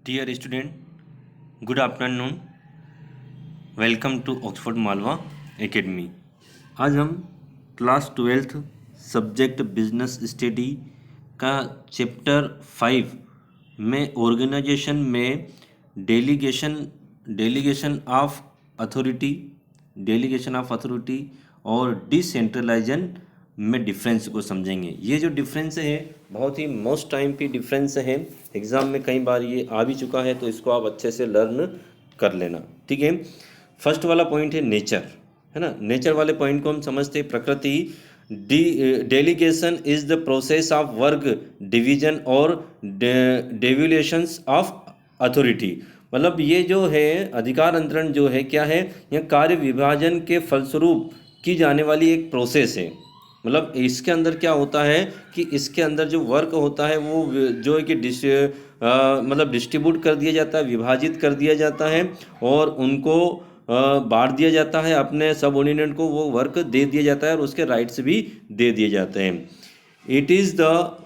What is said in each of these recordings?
Dear student, good afternoon. Welcome to Oxford Malwa Academy. आज हम class 12th subject business study का chapter 5 में organisation में delegation delegation of authority delegation of authority और डिसेंट्रलाइजन में difference को समझेंगे। ये जो डिफरेंस है बहुत ही मोस्ट टाइम पे डिफरेंस है, एग्ज़ाम में कई बार ये आ भी चुका है, तो इसको आप अच्छे से लर्न कर लेना। ठीक है, फर्स्ट वाला पॉइंट है नेचर, है ना। नेचर वाले पॉइंट को हम समझते हैं प्रकृति। Delegation is the process of work division और डेविएशंस ऑफ अथॉरिटी। मतलब ये जो है अधिकार अंतरण जो है क्या है, यह कार्य विभाजन के फलस्वरूप की जाने वाली एक प्रोसेस है। मतलब इसके अंदर क्या होता है कि इसके अंदर जो वर्क होता है वो जो है कि मतलब डिस्ट्रीब्यूट कर दिया जाता है, विभाजित कर दिया जाता है और उनको बांट दिया जाता है, अपने सबऑर्डिनेट को वो वर्क दे दिया जाता है और उसके राइट्स भी दे दिए जाते हैं। इट इज़ द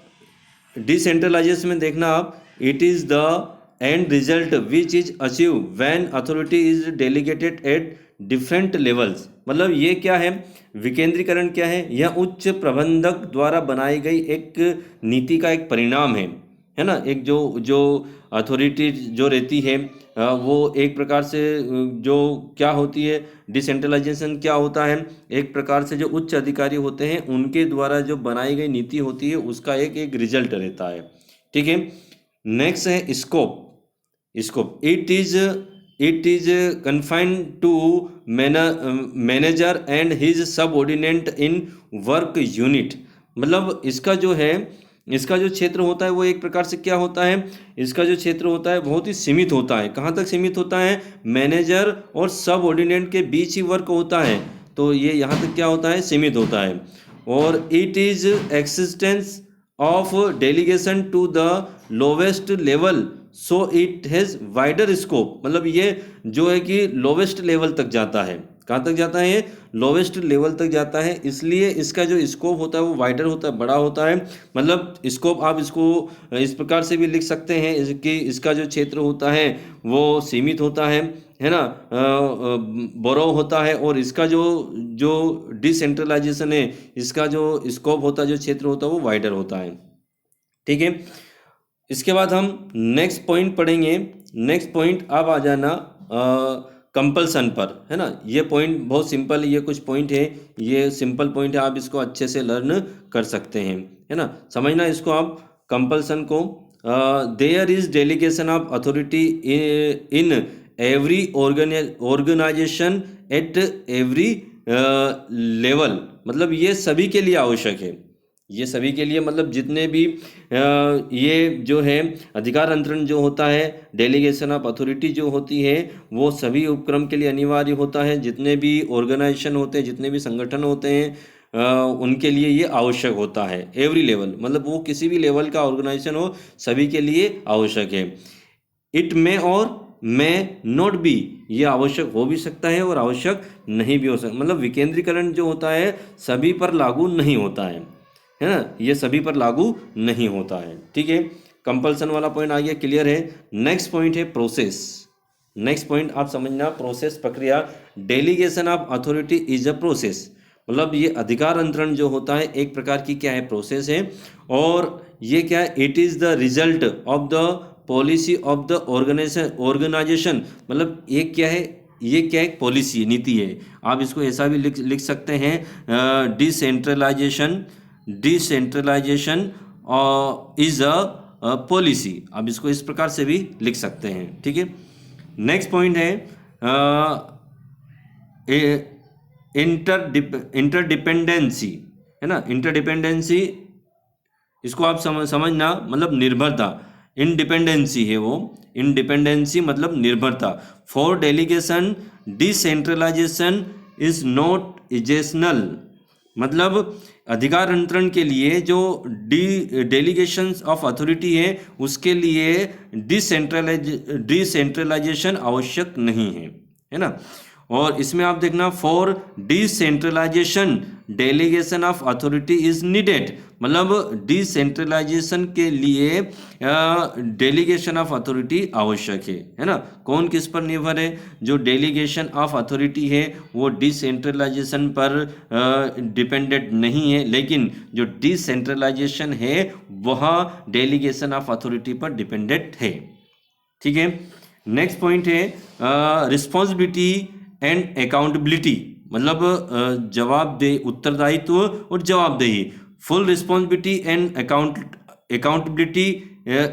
डिसेंट्रलाइजेशन में देखना आप, it is the end result which is achieve when authority is delegated at different levels. मतलब ये क्या है, विकेंद्रीकरण क्या है, यह उच्च प्रबंधक द्वारा बनाई गई एक नीति का एक परिणाम है ना। एक जो अथॉरिटी जो रहती है वो एक प्रकार से जो क्या होती है, डिसेंट्रलाइजेशन क्या होता है, एक प्रकार से जो उच्च अधिकारी होते हैं उनके द्वारा जो बनाई गई नीति होती है उसका एक रिजल्ट रहता है। ठीक है, नेक्स्ट है scope. It is confined to manager and his subordinate in work unit. मतलब इसका जो क्षेत्र होता है वो एक प्रकार से क्या होता है, इसका जो क्षेत्र होता है बहुत ही सीमित होता है। कहाँ तक सीमित होता है, मैनेजर और सबऑर्डिनेट के बीच ही वर्क होता है, तो ये यहाँ तक क्या होता है, सीमित होता है। और it is existence of delegation to the lowest level so it has wider scope. मतलब ये जो है कि लोवेस्ट लेवल तक जाता है। कहाँ तक जाता है, लोवेस्ट लेवल तक जाता है, इसलिए इसका जो स्कोप होता है वो वाइडर होता है, बड़ा होता है। मतलब स्कोप आप इसको इस प्रकार से भी लिख सकते हैं कि इसका जो क्षेत्र होता है वो सीमित होता है ना, बोरो होता है। और इसका जो डिसेंट्रलाइजेशन है, इसका जो स्कोप होता है, जो क्षेत्र होता है वो वाइडर होता है। ठीक है, इसके बाद हम नेक्स्ट पॉइंट पढ़ेंगे। नेक्स्ट पॉइंट अब आ जाना कंपल्सन पर, है ना। ये पॉइंट बहुत सिंपल है, ये कुछ पॉइंट है, ये सिंपल पॉइंट है, आप इसको अच्छे से लर्न कर सकते हैं, है ना। समझना इसको आप कंपल्सन को। There is delegation of authority in every organisation at every level. मतलब ये सभी के लिए आवश्यक है, ये सभी के लिए, मतलब जितने भी ये जो है अधिकार अंतरण जो होता है, डेलीगेशन ऑफ अथॉरिटी जो होती है वो सभी उपक्रम के लिए अनिवार्य होता है। जितने भी ऑर्गेनाइजेशन होते हैं, जितने भी संगठन होते हैं उनके लिए ये आवश्यक होता है। एवरी लेवल मतलब वो किसी भी लेवल का ऑर्गेनाइजेशन हो, सभी के लिए आवश्यक है। इट में और में नॉट बी, ये आवश्यक हो भी सकता है और आवश्यक नहीं भी हो सकता। मतलब विकेंद्रीकरण जो होता है सभी पर लागू नहीं होता है ना, ये सभी पर लागू नहीं होता है। ठीक है, कंपल्सन वाला पॉइंट आ गया, क्लियर है। नेक्स्ट पॉइंट है प्रोसेस। नेक्स्ट पॉइंट आप समझना, प्रोसेस प्रक्रिया। Delegation of authority is a process. मतलब ये अधिकार अंतरण जो होता है एक प्रकार की क्या है, प्रोसेस है। और ये क्या है, it is the result of the policy of the organisation. मतलब ये क्या है, ये क्या एक पॉलिसी नीति है। आप इसको ऐसा भी लिख सकते हैं, डिसेंट्रलाइजेशन इज अ पॉलिसी। आप इसको इस प्रकार से भी लिख सकते हैं। ठीक है, नेक्स्ट पॉइंट है इंटरडिपेंडेंसी, है ना। इंटरडिपेंडेंसी इसको आप समझना, मतलब निर्भरता। इंडिपेंडेंसी है वो, इंडिपेंडेंसी मतलब निर्भरता। For delegation decentralisation is not इजेशनल। मतलब अधिकार अंतरण के लिए जो डेलीगेशन ऑफ अथॉरिटी है उसके लिए डिसेंट्रलाइजेशन आवश्यक नहीं है, है ना। और इसमें आप देखना for decentralisation delegation of authority is needed, मतलब डिसेंट्रलाइजेशन के लिए डेलीगेशन ऑफ अथॉरिटी आवश्यक है ना। कौन किस पर निर्भर है? जो डेलीगेशन ऑफ अथॉरिटी है वो डिसेंट्रलाइजेशन पर डिपेंडेंट नहीं है, लेकिन जो डिसेंट्रलाइजेशन है वह डेलीगेशन ऑफ अथॉरिटी पर डिपेंडेंट है। ठीक है, नेक्स्ट पॉइंट है रिस्पॉन्सिबिलिटी एंड अकाउंटेबिलिटी, मतलब जवाबदेही, उत्तरदायित्व और जवाबदेही। Full responsibility and accountability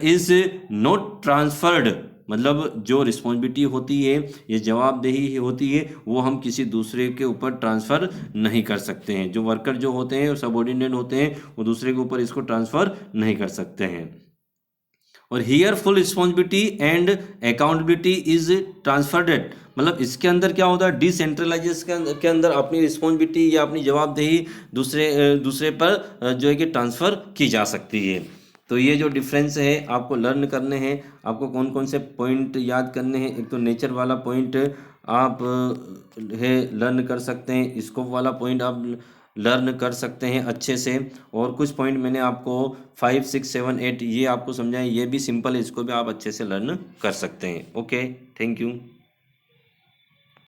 is not transferred, मतलब जो रिस्पॉन्सिबिलिटी होती है, ये जवाबदेही होती है, वो हम किसी दूसरे के ऊपर ट्रांसफ़र नहीं कर सकते हैं। जो वर्कर जो होते हैं, सबऑर्डिनेट होते हैं, वो दूसरे के ऊपर इसको ट्रांसफ़र नहीं कर सकते हैं। और here full responsibility and accountability is transferred, मतलब इसके अंदर क्या होता है, डिसेंट्रलाइजेशन के अंदर अपनी रिस्पॉन्सिबिलिटी या अपनी जवाबदेही दूसरे पर जो है कि ट्रांसफ़र की जा सकती है। तो ये जो डिफरेंस है आपको लर्न करने हैं। आपको कौन कौन से पॉइंट याद करने हैं? एक तो नेचर वाला पॉइंट आप है लर्न कर सकते हैं, स्कोप वाला पॉइंट आप लर्न कर सकते हैं अच्छे से, और कुछ पॉइंट मैंने आपको 5, 6, 7, 8 ये आपको समझाएं, ये भी सिंपल है, इसको भी आप अच्छे से लर्न कर सकते हैं। Okay, thank you.